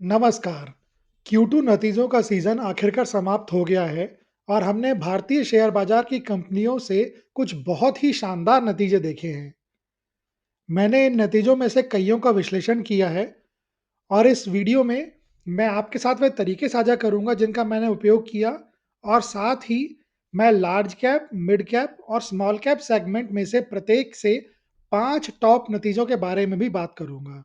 नमस्कार। Q2 नतीजों का सीज़न आखिरकार समाप्त हो गया है और हमने भारतीय शेयर बाजार की कंपनियों से कुछ बहुत ही शानदार नतीजे देखे हैं। मैंने इन नतीजों में से कइयों का विश्लेषण किया है और इस वीडियो में मैं आपके साथ वह तरीके साझा करूँगा जिनका मैंने उपयोग किया और साथ ही मैं लार्ज कैप, मिड कैप और स्मॉल कैप सेगमेंट में से प्रत्येक से 5 टॉप नतीजों के बारे में भी बात करूँगा।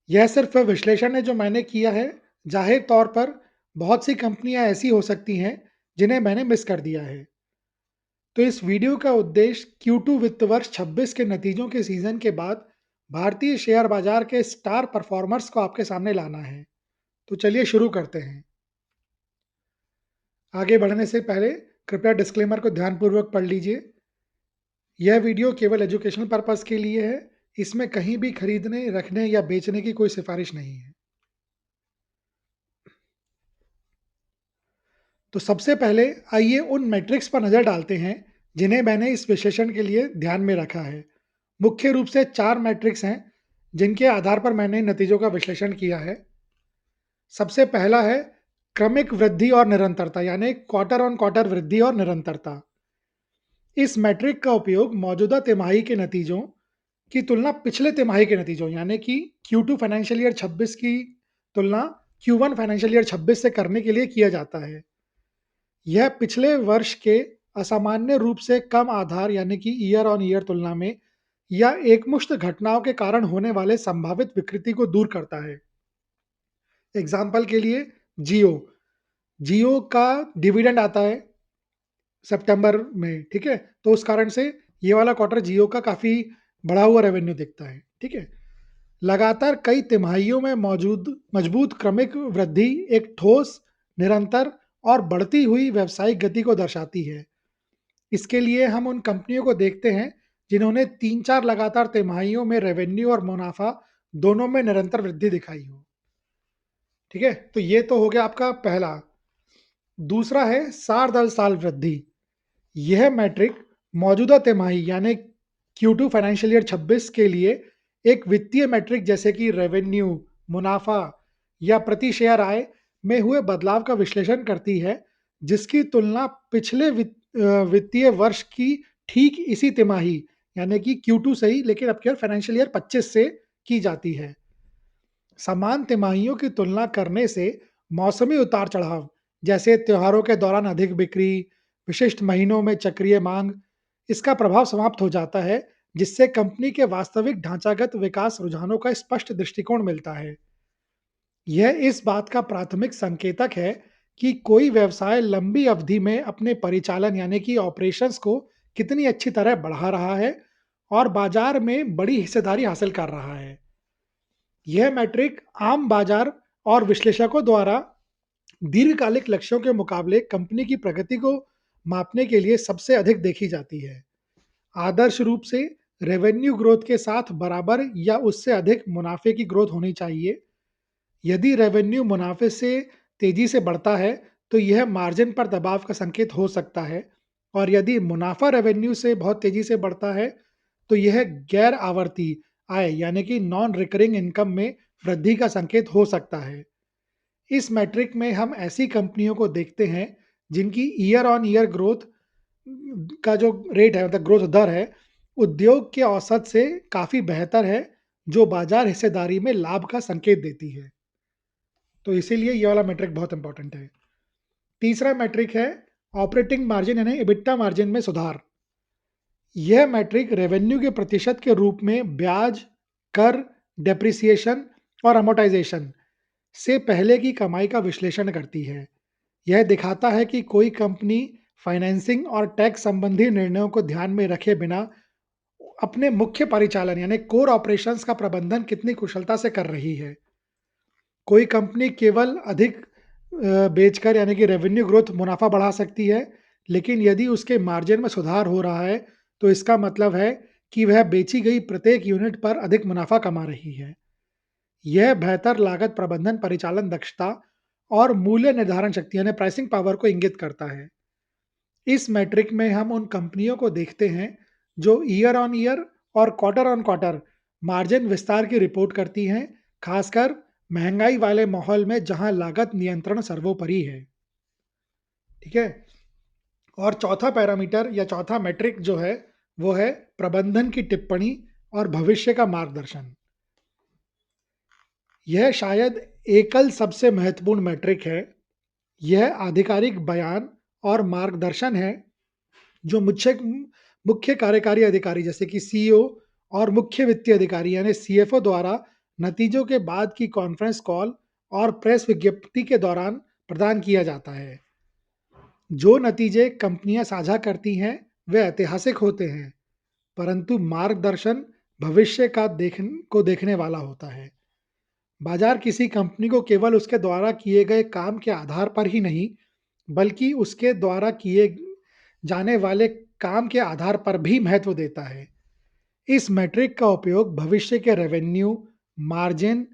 यह सिर्फ विश्लेषण है जो मैंने किया है। ज़ाहिर तौर पर बहुत सी कंपनियाँ ऐसी हो सकती हैं, जिन्हें मैंने मिस कर दिया है। तो इस वीडियो का उद्देश्य Q2 वित्त वर्ष 26 के नतीजों के सीज़न के बाद भारतीय शेयर बाजार के स्टार परफॉर्मर्स को आपके सामने लाना है। तो चलिए शुरू करते हैं। आगे बढ़ने से पहले कृपया डिस्क्लेमर को ध्यानपूर्वक पढ़ लीजिए। यह वीडियो केवल एजुकेशनल पर्पज़ के लिए है। इसमें कहीं भी खरीदने, रखने या बेचने की कोई सिफारिश नहीं है। तो सबसे पहले आइए उन मैट्रिक्स पर नज़र डालते हैं जिन्हें मैंने इस विश्लेषण के लिए ध्यान में रखा है। मुख्य रूप से 4 मैट्रिक्स हैं जिनके आधार पर मैंने इन नतीजों का विश्लेषण किया है। सबसे पहला है क्रमिक वृद्धि और निरंतरता यानी क्वार्टर ऑन क्वार्टर वृद्धि और निरंतरता। इस मैट्रिक का उपयोग मौजूदा तिमाही के नतीजों की तुलना पिछले तिमाही के नतीजों यानी कि Q2 फाइनेंशियल ईयर 26 की तुलना Q1 फाइनेंशियल ईयर 26 से करने के लिए किया जाता है। यह पिछले वर्ष के असामान्य रूप से कम आधार यानी कि ईयर ऑन ईयर तुलना में या एकमुश्त घटनाओं के कारण होने वाले संभावित विकृति को दूर करता है। एग्जाम्पल के लिए जियो जियो का डिविडेंड आता है सितंबर में, ठीक है? तो उस कारण से ये वाला क्वार्टर जियो का काफ़ी बढ़ा हुआ रेवेन्यू दिखता है, ठीक है? लगातार कई तिमाहियों में मौजूद मजबूत क्रमिक वृद्धि एक ठोस, निरंतर और बढ़ती हुई व्यावसायिक गति को दर्शाती है। इसके लिए हम उन कंपनियों को देखते हैं जिन्होंने 3-4 लगातार तिमाहियों में रेवेन्यू और मुनाफा दोनों में निरंतर वृद्धि दिखाई हो। ठीक है? तो ये तो हो गया आपका पहला। दूसरा है साल-दर साल वृद्धि। यह मैट्रिक मौजूदा तिमाही यानी Q2 फाइनेंशियल ईयर 26 के लिए एक वित्तीय मैट्रिक जैसे कि रेवेन्यू, मुनाफा या प्रति शेयर आय में हुए बदलाव का विश्लेषण करती है, जिसकी तुलना पिछले वित्तीय वर्ष की ठीक इसी तिमाही यानी कि Q2 से ही लेकिन अब केवल फाइनेंशियल ईयर 25 से की जाती है। समान तिमाहियों की तुलना करने से मौसमी उतार-चढ़ाव, जैसे त्योहारों के दौरान अधिक बिक्री, विशिष्ट महीनों में चक्रीय मांग, इसका प्रभाव समाप्त हो जाता है, जिससे कंपनी के वास्तविक ढांचागत विकास रुझानों का स्पष्ट दृष्टिकोण मिलता है। यह इस बात का प्राथमिक संकेतक है कि कोई व्यवसाय लंबी अवधि में अपने परिचालन यानी कि ऑपरेशंस को कितनी अच्छी तरह बढ़ा रहा है और बाजार में बड़ी हिस्सेदारी हासिल कर रहा है। यह मैट्रिक आम बाजार और विश्लेषकों द्वारा दीर्घकालिक लक्ष्यों के मुकाबले कंपनी की प्रगति को मापने के लिए सबसे अधिक देखी जाती है। आदर्श रूप से रेवेन्यू ग्रोथ के साथ बराबर या उससे अधिक मुनाफे की ग्रोथ होनी चाहिए। यदि रेवेन्यू मुनाफे से तेजी से बढ़ता है, तो यह मार्जिन पर दबाव का संकेत हो सकता है और यदि मुनाफा रेवेन्यू से बहुत तेजी से बढ़ता है, तो यह गैर आवर्ती आय यानी कि नॉन रिकरिंग इनकम में वृद्धि का संकेत हो सकता है। इस मैट्रिक में हम ऐसी कंपनियों को देखते हैं जिनकी ईयर ऑन ईयर ग्रोथ का जो रेट है मतलब ग्रोथ दर है, उद्योग के औसत से काफ़ी बेहतर है, जो बाजार हिस्सेदारी में लाभ का संकेत देती है। तो इसीलिए ये वाला मैट्रिक बहुत इंपॉर्टेंट है। तीसरा मैट्रिक है ऑपरेटिंग मार्जिन यानी एबिटा मार्जिन में सुधार। यह मैट्रिक रेवेन्यू के प्रतिशत के रूप में ब्याज, कर, डेप्रिसिएशन और अमोर्टाइजेशन से पहले की कमाई का विश्लेषण करती है। यह दिखाता है कि कोई कंपनी फाइनेंसिंग और टैक्स संबंधी निर्णयों को ध्यान में रखे बिना अपने मुख्य परिचालन यानी कोर ऑपरेशंस का प्रबंधन कितनी कुशलता से कर रही है। कोई कंपनी केवल अधिक बेचकर यानी कि रेवेन्यू ग्रोथ मुनाफा बढ़ा सकती है, लेकिन यदि उसके मार्जिन में सुधार हो रहा है, तो इसका मतलब है कि वह बेची गई प्रत्येक यूनिट पर अधिक मुनाफा कमा रही है। यह बेहतर लागत प्रबंधन, परिचालन दक्षता और मूल्य निर्धारण शक्ति यानी प्राइसिंग पावर को इंगित करता है। इस मैट्रिक में हम उन कंपनियों को देखते हैं जो ईयर ऑन ईयर और क्वार्टर ऑन क्वार्टर मार्जिन विस्तार की रिपोर्ट करती हैं, खासकर महंगाई वाले माहौल में जहां लागत नियंत्रण सर्वोपरि है। ठीक है। और चौथा पैरामीटर या चौथा मैट्रिक जो है वो है प्रबंधन की टिप्पणी और भविष्य का मार्गदर्शन। यह शायद एकल सबसे महत्वपूर्ण मैट्रिक है। यह आधिकारिक बयान और मार्गदर्शन है जो मुख्य मुख्य कार्यकारी अधिकारी जैसे कि सीईओ और मुख्य वित्तीय अधिकारी यानी सीएफओ द्वारा नतीजों के बाद की कॉन्फ्रेंस कॉल और प्रेस विज्ञप्ति के दौरान प्रदान किया जाता है। जो नतीजे कंपनियां साझा करती हैं वे ऐतिहासिक होते हैं, परंतु मार्गदर्शन भविष्य को देखने वाला होता है। बाजार किसी कंपनी को केवल उसके द्वारा किए गए काम के आधार पर ही नहीं, बल्कि उसके द्वारा किए जाने वाले काम के आधार पर भी महत्व देता है। इस मैट्रिक का उपयोग भविष्य के रेवेन्यू, मार्जिन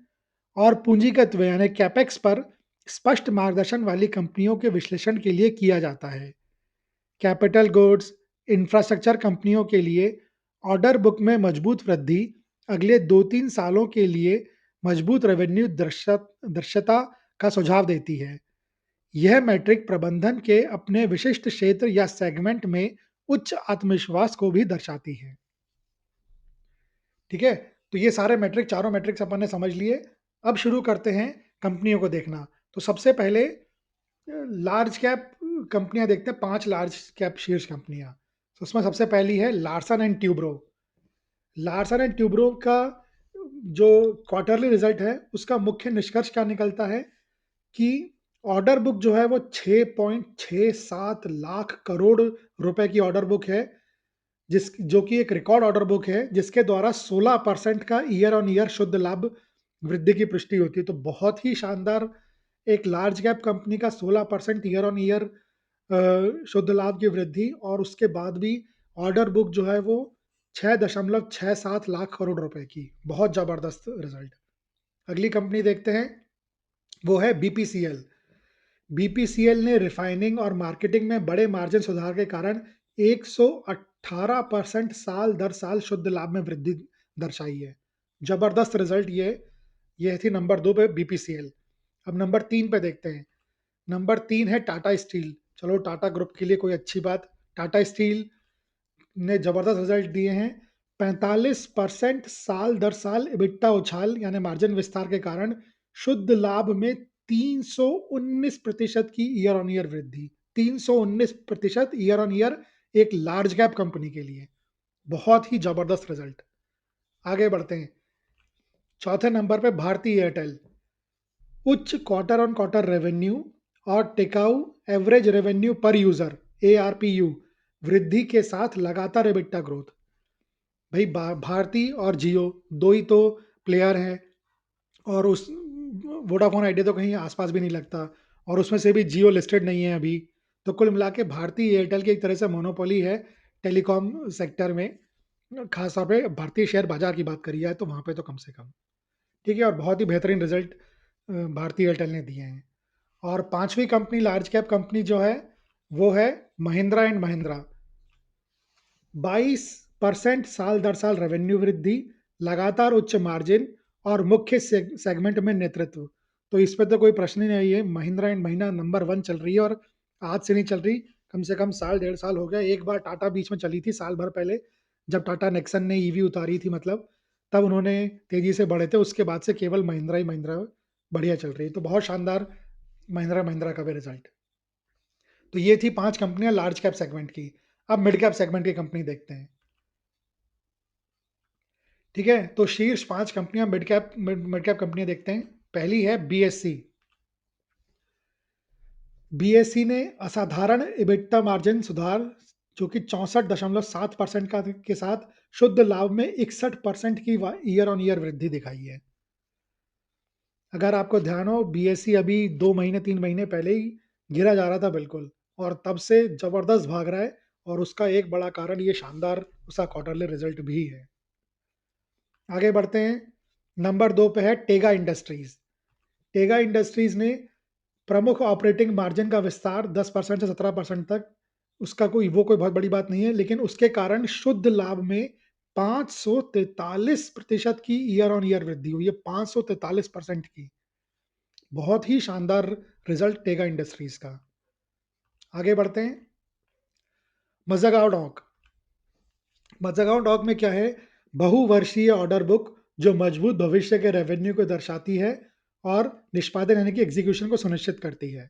और पूंजीगत व्यय यानी कैपेक्स पर स्पष्ट मार्गदर्शन वाली कंपनियों के विश्लेषण के लिए किया जाता है। कैपिटल गुड्स, इंफ्रास्ट्रक्चर कंपनियों के लिए ऑर्डर बुक में मजबूत वृद्धि अगले 2-3 सालों के लिए मजबूत रेवेन्यू दृश्यता का सुझाव देती है। यह मैट्रिक प्रबंधन के अपने विशिष्ट क्षेत्र या सेगमेंट में उच्च आत्मविश्वास को भी दर्शाती है। ठीक है। तो ये सारे मैट्रिक चारों मैट्रिक्स अपन ने समझ लिए। अब शुरू करते हैं कंपनियों को देखना। तो सबसे पहले लार्ज कैप कंपनियां देखते हैं, 5 लार्ज कैप शीर्ष कंपनियां। तो उसमें सबसे पहली है Larsen and Toubro. Larsen and Toubro का जो क्वार्टरली रिजल्ट है उसका मुख्य निष्कर्ष क्या निकलता है कि ऑर्डर बुक जो है वो 6.67 लाख करोड़ रुपए की ऑर्डर बुक है, जिस जो कि एक रिकॉर्ड ऑर्डर बुक है जिसके द्वारा 16% का ईयर ऑन ईयर शुद्ध लाभ वृद्धि की पुष्टि होती है। तो बहुत ही शानदार, एक लार्ज कैप कंपनी का 16% ईयर ऑन ईयर शुद्ध लाभ की वृद्धि, और उसके बाद भी ऑर्डर बुक जो है वो 6.67 लाख करोड़ रुपए की, बहुत जबरदस्त रिजल्ट। अगली कंपनी देखते हैं, वो है बीपीसीएल। बीपीसीएल ने रिफाइनिंग और मार्केटिंग में बड़े मार्जिन सुधार के कारण 118% साल दर साल शुद्ध लाभ में वृद्धि दर्शाई है। जबरदस्त रिजल्ट ये थी नंबर 2 पे बीपीसीएल। अब नंबर 3 पे देखते हैं। नंबर 3 है टाटा स्टील। चलो टाटा ग्रुप के लिए कोई अच्छी बात। टाटा स्टील ने जबरदस्त रिजल्ट दिए हैं। 45% साल दर साल इबिट्टा उछाल यानी मार्जिन विस्तार के कारण शुद्ध लाभ में 319% की ईयर ऑन ईयर वृद्धि। 319% ईयर ऑन ईयर एक लार्ज कैप कंपनी के लिए बहुत ही जबरदस्त रिजल्ट। आगे बढ़ते हैं। चौथे नंबर पे भारती एयरटेल। उच्च क्वार्टर ऑन क्वार्टर रेवेन्यू और टिकाऊ एवरेज रेवेन्यू पर यूजर ARPU वृद्धि के साथ लगातार एबिट्टा ग्रोथ। भाई भारती और जियो दो ही तो प्लेयर हैं, और उस वोडाफोन आइडिया तो कहीं आसपास भी नहीं लगता, और उसमें से भी जियो लिस्टेड नहीं है अभी। तो कुल मिला के भारती एयरटेल की एक तरह से मोनोपोली है टेलीकॉम सेक्टर में। खासतौर पे भारतीय शेयर बाजार की बात करी जाए तो वहाँ पे तो कम से कम। ठीक है। और बहुत ही बेहतरीन रिजल्ट भारती एयरटेल ने दिए हैं। और पांचवी कंपनी लार्ज कैप कंपनी जो है वो है महिंद्रा एंड महिंद्रा। 22% साल दर साल रेवेन्यू वृद्धि, लगातार उच्च मार्जिन और मुख्य सेगमेंट में नेतृत्व। तो इस पे तो कोई प्रश्न ही नहीं है। महिंद्रा एंड महिंद्रा नंबर 1 चल रही है, और आज से नहीं चल रही, कम से कम साल 1.5 साल हो गया। एक बार टाटा बीच में चली थी साल भर पहले, जब टाटा नेक्सन ने ईवी उतारी थी, मतलब तब उन्होंने तेजी से बढ़े थे। उसके बाद से केवल महिंद्रा ही महिंद्रा बढ़िया चल रही है। तो बहुत शानदार महिंद्रा महिंद्रा का भी रिजल्ट। तो ये थी 5 कंपनियां लार्ज कैप सेगमेंट की। अब मिड कैप सेगमेंट की कंपनी देखते हैं। ठीक है। तो शीर्ष 5 कंपनियां मिड कैप कंपनियां देखते हैं। पहली है बीएससी। बीएससी ने असाधारण इबिट्टा मार्जिन सुधार जो कि 64.7% का के साथ शुद्ध लाभ में 61% की ईयर ऑन ईयर वृद्धि दिखाई है। अगर आपको ध्यान हो, बीएससी अभी 2 महीने 3 महीने पहले ही गिरा जा रहा था बिल्कुल, और तब से जबरदस्त भाग रहा है। और उसका एक बड़ा कारण ये शानदार उसका क्वार्टरली रिजल्ट भी है। आगे बढ़ते हैं। नंबर 2 पे है टेगा इंडस्ट्रीज। टेगा इंडस्ट्रीज ने प्रमुख ऑपरेटिंग मार्जिन का विस्तार 10% से 17% तक, उसका कोई बहुत बड़ी बात नहीं है, लेकिन उसके कारण शुद्ध लाभ में 543% की ईयर ऑन ईयर वृद्धि हुई है। 543% की। बहुत ही शानदार रिजल्ट टेगा इंडस्ट्रीज का। आगे बढ़ते हैं। मज़ागांव डॉक। मज़ागांव डॉक में क्या है, बहुवर्षीय ऑर्डर बुक जो मजबूत भविष्य के रेवेन्यू को दर्शाती है और निष्पादन यानी कि एग्जीक्यूशन को सुनिश्चित करती है।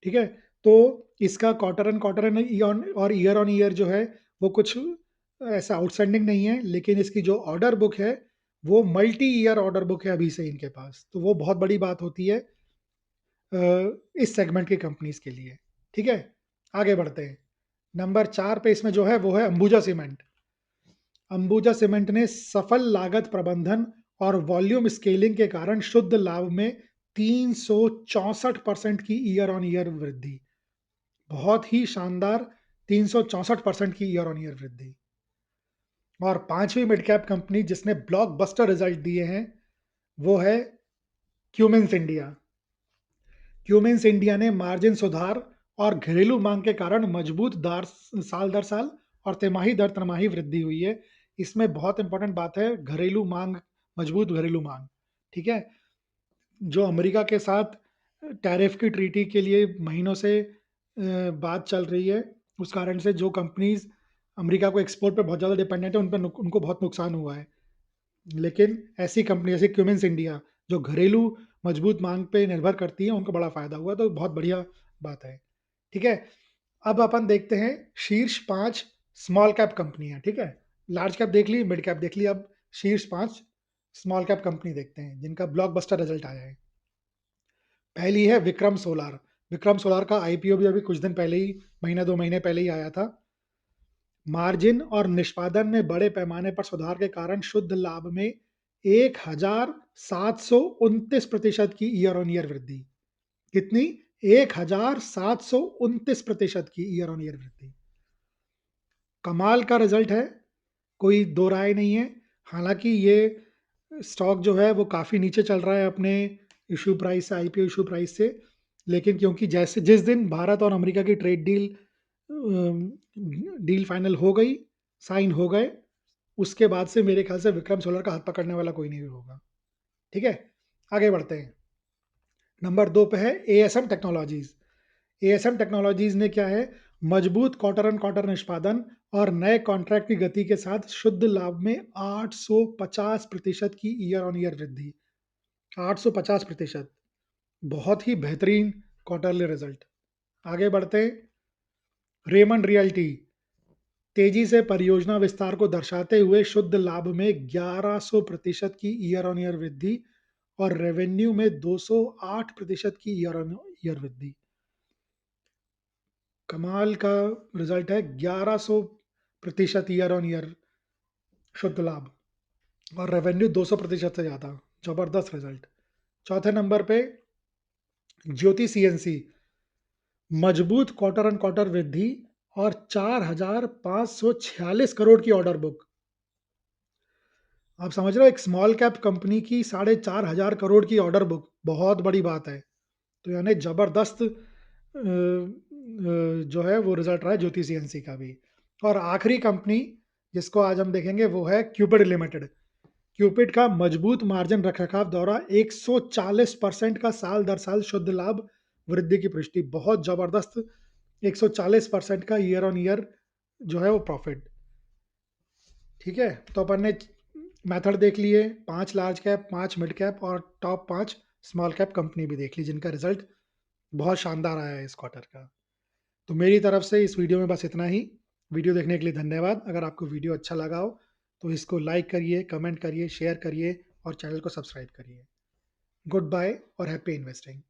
ठीक है? तो इसका quarter and year on year जो है, वो कुछ ऐसा आउटस्टैंडिंग नहीं है, लेकिन इसकी जो ऑर्डर बुक है, वो मल्टी ईयर ऑर्डर बुक है अभी से इनके पास। तो वो बहुत बड़ी बात होती है अ, इस सेगमेंट की कंपनीज़ के लिए। ठीक है? आगे बढ़ते हैं। नंबर 4 पे इसमें जो है, वो है अंबुजा सीमेंट। अंबुजा सीमेंट ने सफल लागत प्रबंधन और वॉल्यूम स्केलिंग के कारण शुद्ध लाभ में 364% की ईयर ऑन ईयर वृद्धि। बहुत ही शानदार 364% की ईयर ऑन ईयर वृद्धि। और पांचवी मिड कैप कंपनी जिसने ब्लॉकबस्टर रिजल्ट दिए हैं, वो है क्यूमिंस इंडिया। क्यूमिंस इंडिया ने मार्जिन सुधार और घरेलू मांग के कारण मजबूत दार साल दर साल और तिमाही दर तिमाही वृद्धि हुई है। इसमें बहुत इंपॉर्टेंट बात है घरेलू मांग, मजबूत घरेलू मांग। ठीक है? जो अमेरिका के साथ टैरिफ की ट्रीटी के लिए महीनों से बात चल रही है, उस कारण से जो कंपनीज अमेरिका को एक्सपोर्ट पे बहुत ज़्यादा डिपेंडेंट है, उनको बहुत नुकसान हुआ है। लेकिन ऐसी कंपनी जैसे क्यूमिंस इंडिया जो घरेलू मजबूत मांग पे निर्भर करती है, उनको बड़ा फायदा हुआ, तो बहुत बढ़िया बात है। ठीक है? अब अपन देखते हैं शीर्ष 5 स्मॉल कैप कंपनियां। ठीक है? लार्ज कैप देख ली, मिड कैप देख ली, अब शीर्ष 5 स्मॉल कैप कंपनी देखते हैं जिनका ब्लॉकबस्टर रिजल्ट आया है। पहली है विक्रम सोलार। विक्रम सोलार का आईपीओ भी अभी कुछ दिन पहले ही, महीना 2 महीने पहले ही आया था। मार्जिन और निष्पादन में बड़े पैमाने पर सुधार के कारण शुद्ध लाभ में 1729% की ईयर ऑन ईयर वृद्धि। कितनी? 1729% की ईयर ऑन ईयर वृद्धि। कमाल का रिजल्ट है, कोई दो राय नहीं है। हालांकि ये स्टॉक जो है वो काफ़ी नीचे चल रहा है अपने इशू प्राइस से, आईपीओ इशू प्राइस से। लेकिन क्योंकि जैसे जिस दिन भारत और अमेरिका की ट्रेड डील फाइनल हो गई, साइन हो गए, उसके बाद से मेरे ख्याल से विक्रम सोलर का हाथ पकड़ने वाला कोई नहीं होगा। ठीक है? आगे बढ़ते हैं। नंबर 2 पे है एएसएम टेक्नोलॉजीज। एएसएम टेक्नोलॉजीज ने क्या है, मजबूत क्वार्टर ऑन क्वार्टर निष्पादन और नए कॉन्ट्रैक्ट की गति के साथ शुद्ध लाभ में 850% की ईयर ऑन ईयर वृद्धि। 850%, बहुत ही बेहतरीन क्वार्टरली रिजल्ट। आगे बढ़ते हैं। रेमंड रियल्टी तेजी से परियोजना विस्तार को दर्शाते हुए शुद्ध लाभ में 1100% की ईयर ऑन ईयर वृद्धि और रेवेन्यू में 208% की ईयर ऑन ईयर वृद्धि। कमाल का रिजल्ट है, 1100% ईयर ऑन ईयर शुद्ध लाभ और रेवेन्यू 200% से ज़्यादा। जबरदस्त रिजल्ट। चौथे नंबर पे ज्योति सीएनसी, मजबूत क्वार्टर ऑन क्वार्टर वृद्धि और 4,546 करोड़ की ऑर्डर बुक। आप समझ रहे हो, एक स्मॉल कैप कंपनी की 4,500 करोड़ की ऑर्डर बुक बहुत बड़ी बात है। तो यानी जबरदस्त जो है वो रिजल्ट रहा है ज्योति सीएनसी का भी। और आखिरी कंपनी जिसको आज हम देखेंगे वो है क्यूपिड लिमिटेड। क्यूपिड का मजबूत मार्जिन रखरखाव द्वारा 140% का साल दर साल शुद्ध लाभ वृद्धि की पुष्टि। बहुत जबरदस्त 140% का ईयर ऑन ईयर जो है वो प्रॉफिट। ठीक है? तो अपन ने मेथड देख लिए, 5 लार्ज कैप, 5 मिड कैप और टॉप 5 स्मॉल कैप कंपनी भी देख ली जिनका रिजल्ट बहुत शानदार आया है इस क्वार्टर का। तो मेरी तरफ से इस वीडियो में बस इतना ही। वीडियो देखने के लिए धन्यवाद। अगर आपको वीडियो अच्छा लगा हो तो इसको लाइक करिए, कमेंट करिए, शेयर करिए और चैनल को सब्सक्राइब करिए। गुड बाय और हैप्पी इन्वेस्टिंग।